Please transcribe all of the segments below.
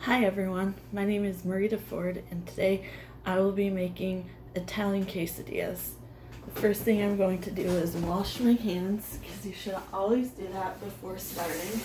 Hi everyone, my name is Marita Ford and today I will be making Italian quesadillas. The first thing I'm going to do is wash my hands because you should always do that before starting.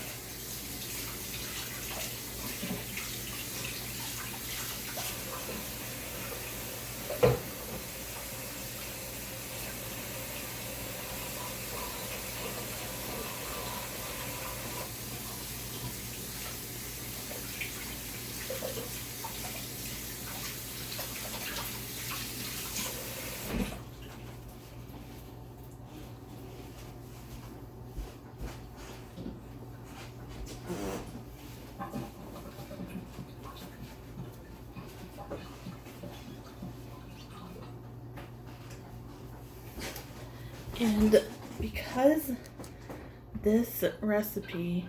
And because this recipe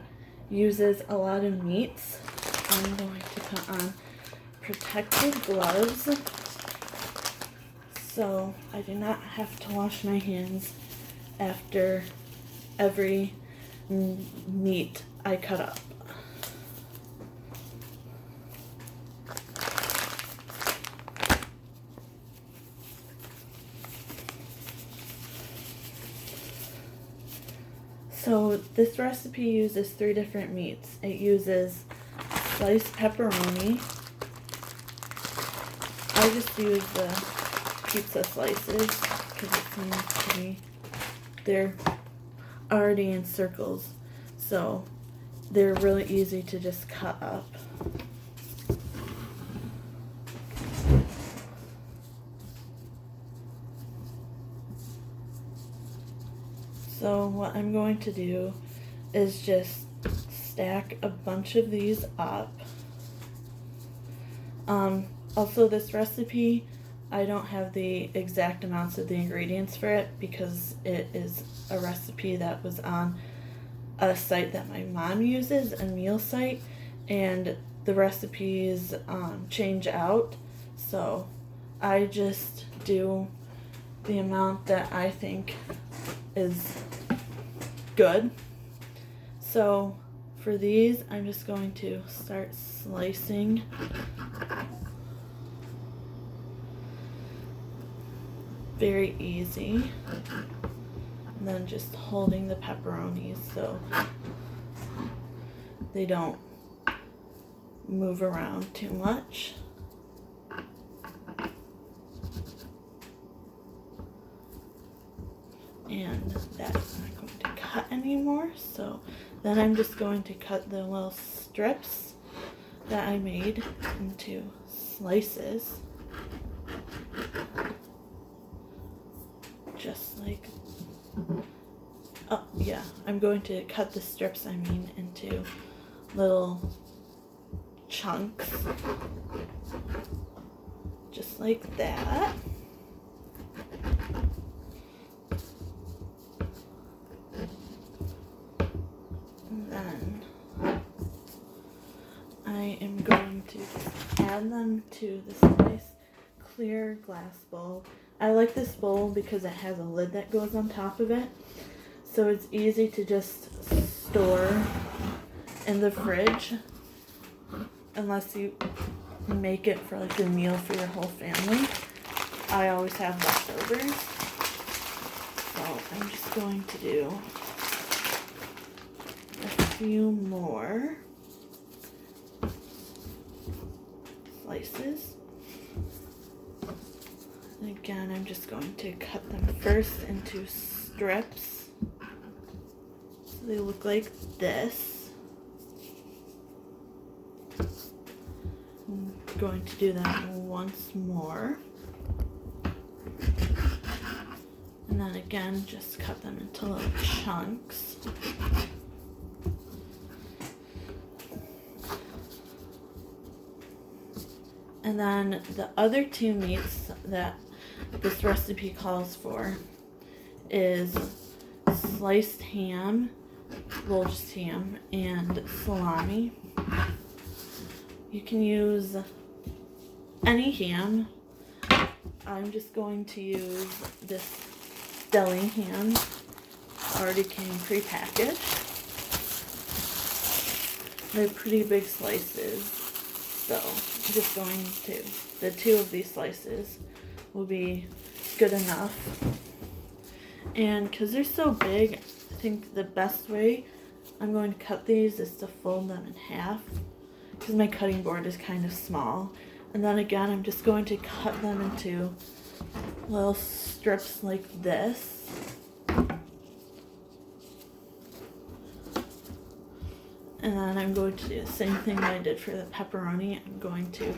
uses a lot of meats, I'm going to put on protective gloves so I do not have to wash my hands after every meat I cut up. So this recipe uses 3 different meats. It uses sliced pepperoni. I just use the pizza slices because it seems to be, they're already in circles, so they're really easy to just cut up. So what I'm going to do is just stack a bunch of these up. Also, this recipe, I don't have the exact amounts of the ingredients for it because it is a recipe that was on a site that my mom uses, a meal site, and the recipes change out. So I just do the amount that I think is good. So for these, I'm just going to start slicing. Very easy. And then just holding the pepperonis so they don't move around too much. And that's not going to cut anymore, so then I'm just going to cut the little strips that I made into slices, just like, oh yeah, I'm going to cut the strips, into little chunks, just like that. Then I am going to just add them to this nice clear glass bowl. I like this bowl because it has a lid that goes on top of it, so it's easy to just store in the fridge unless you make it for like a meal for your whole family. I always have leftovers, so I'm just going to do a few more slices. And again, I'm just going to cut them first into strips so they look like this. I'm going to do that once more. And then again, just cut them into little chunks. And then the other 2 meats that this recipe calls for is sliced ham, well, just ham, and salami. You can use any ham. I'm just going to use this deli ham, already came prepackaged. They're pretty big slices. So I'm just going to, the 2 of these slices will be good enough. And because they're so big, I think the best way I'm going to cut these is to fold them in half, because my cutting board is kind of small. And then again, I'm just going to cut them into little strips like this. And then I'm going to do the same thing that I did for the pepperoni. I'm going to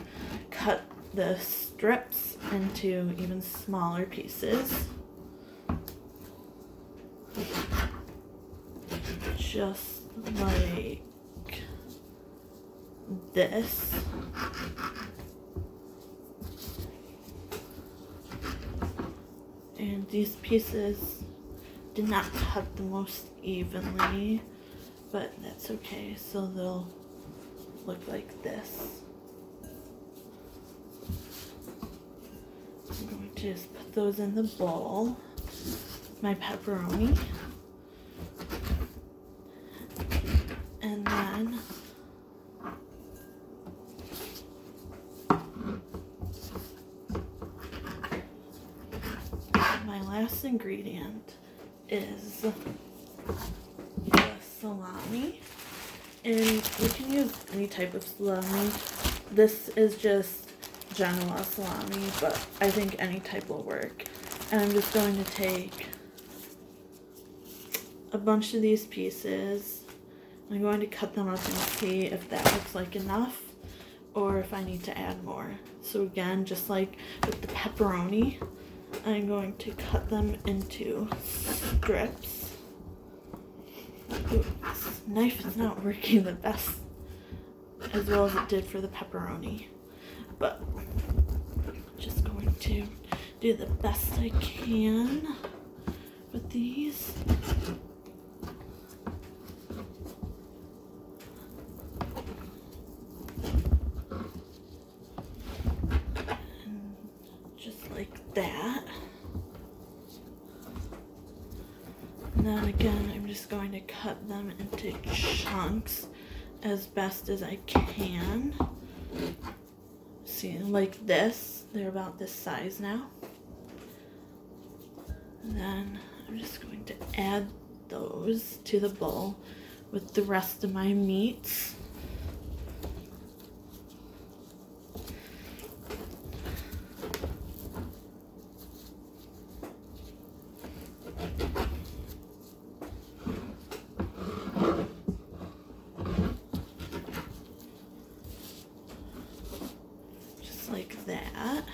cut the strips into even smaller pieces. Just like this. And these pieces did not cut the most evenly, but that's okay, so they'll look like this. I'm going to just put those in the bowl, my pepperoni, and then my last ingredient is the salami, and you can use any type of salami. This is just Genoa salami, but I think any type will work. And I'm just going to take a bunch of these pieces. I'm going to cut them up and see if that looks like enough or if I need to add more. So again, just like with the pepperoni, I'm going to cut them into strips. Ooh, this knife is not working the best as well as it did for the pepperoni, but I'm just going to do the best I can with these. And just like that. And then again, I'm just going to cut them into chunks as best as I can. See, like this. They're about this size now. And then I'm just going to add those to the bowl with the rest of my meats. Like that.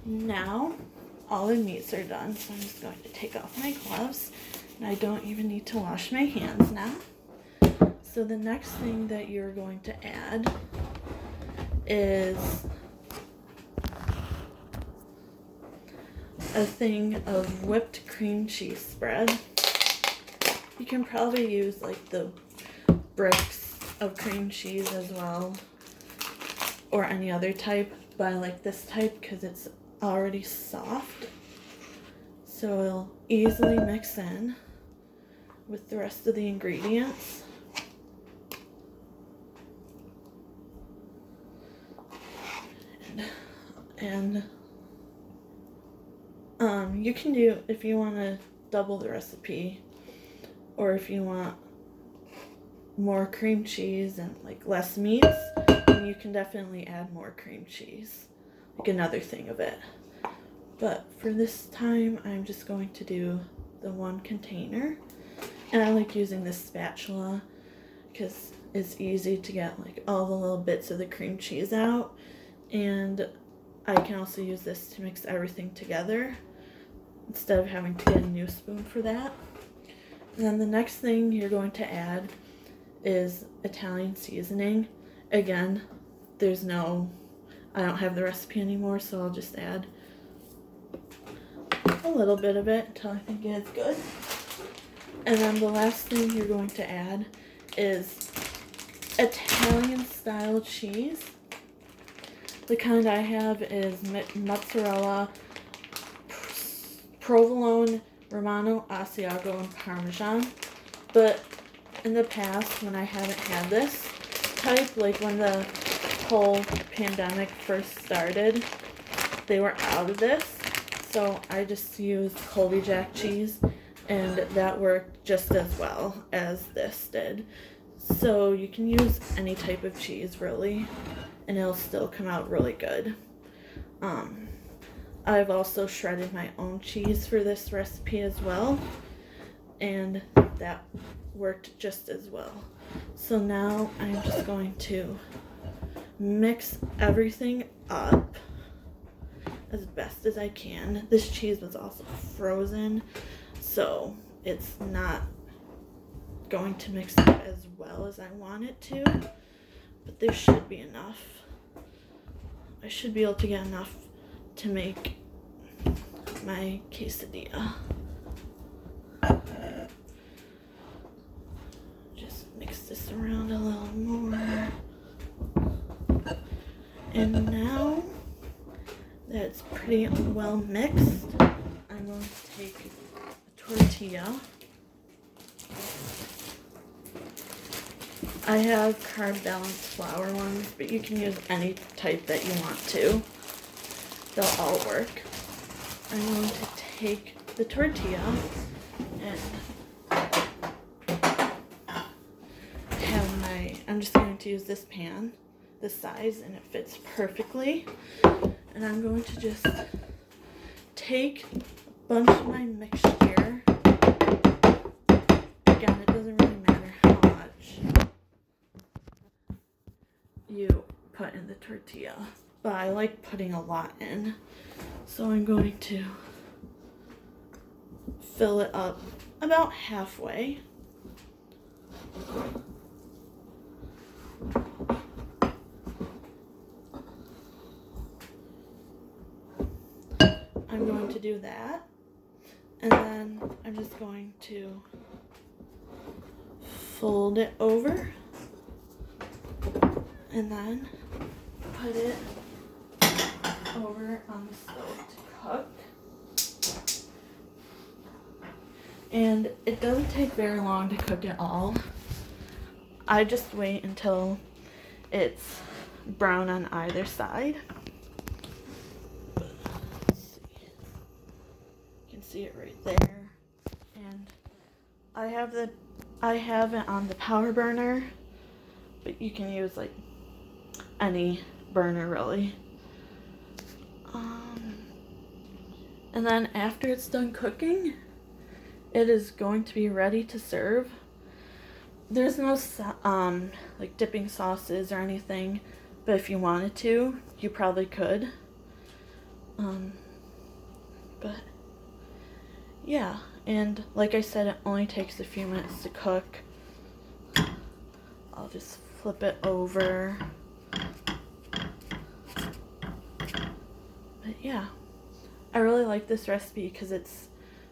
Now all the meats are done, so I'm just going to take off my gloves, and I don't even need to wash my hands now. So the next thing that you're going to add is a thing of whipped cream cheese spread. You can probably use like the bricks of cream cheese as well, or any other type, but I like this type because it's already soft, so it'll easily mix in with the rest of the ingredients. And you can do, if you want to double the recipe, or if you want more cream cheese and like less meats, you can definitely add more cream cheese, like another thing of it. But for this time, I'm just going to do the 1 container, and I like using this spatula because it's easy to get like all the little bits of the cream cheese out, and I can also use this to mix everything together instead of having to get a new spoon for that. And then the next thing you're going to add is Italian seasoning. Again, I don't have the recipe anymore, so I'll just add a little bit of it until I think it's good. And then the last thing you're going to add is Italian style cheese. The kind I have is mozzarella, provolone, Romano, Asiago, and Parmesan. But in the past, when I haven't had this, type, like when the whole pandemic first started, they were out of this. So I just used Colby Jack cheese, and that worked just as well as this did. So you can use any type of cheese really, and it'll still come out really good. I've also shredded my own cheese for this recipe as well, and that worked just as well. So now I'm just going to mix everything up as best as I can. This cheese was also frozen, so it's not going to mix up as well as I want it to, but there should be enough. I should be able to get enough to make my quesadilla. Just mix this around a little more. And now that it's pretty well mixed, I'm going to take a tortilla. I have carb balanced flour ones, but you can use any type that you want to. They'll all work. I'm going to take the tortilla and I'm just going to use this pan, this size, and it fits perfectly. And I'm going to just take a bunch of my mixture. Again, it doesn't really matter how much you put in the tortilla, but I like putting a lot in. So I'm going to fill it up about halfway. I'm going to do that, and then I'm just going to fold it over and then put it over on the stove to cook. And it doesn't take very long to cook it all. I just wait until it's brown on either side. Let's see. You can see it right there. And I have it on the power burner, but you can use like any burner really. And then after it's done cooking, it is going to be ready to serve. There's no like dipping sauces or anything, but if you wanted to, you probably could. But yeah, and like I said, it only takes a few minutes to cook. I'll just flip it over. But yeah, I really like this recipe because it's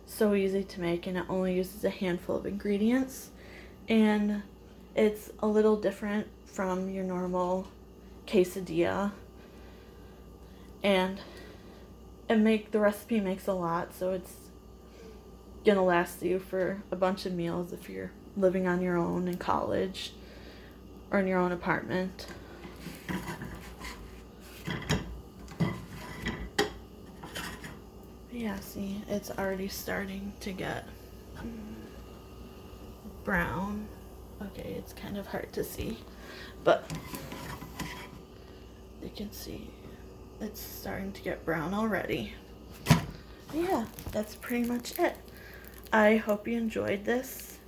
so easy to make and it only uses a handful of ingredients, and it's a little different from your normal quesadilla, and the recipe makes a lot, so it's gonna last you for a bunch of meals if you're living on your own in college or in your own apartment. Yeah, see, it's already starting to get brown. Okay, it's kind of hard to see, but you can see it's starting to get brown already. Yeah, that's pretty much it. I hope you enjoyed this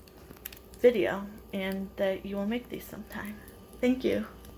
video and that you will make these sometime. Thank you.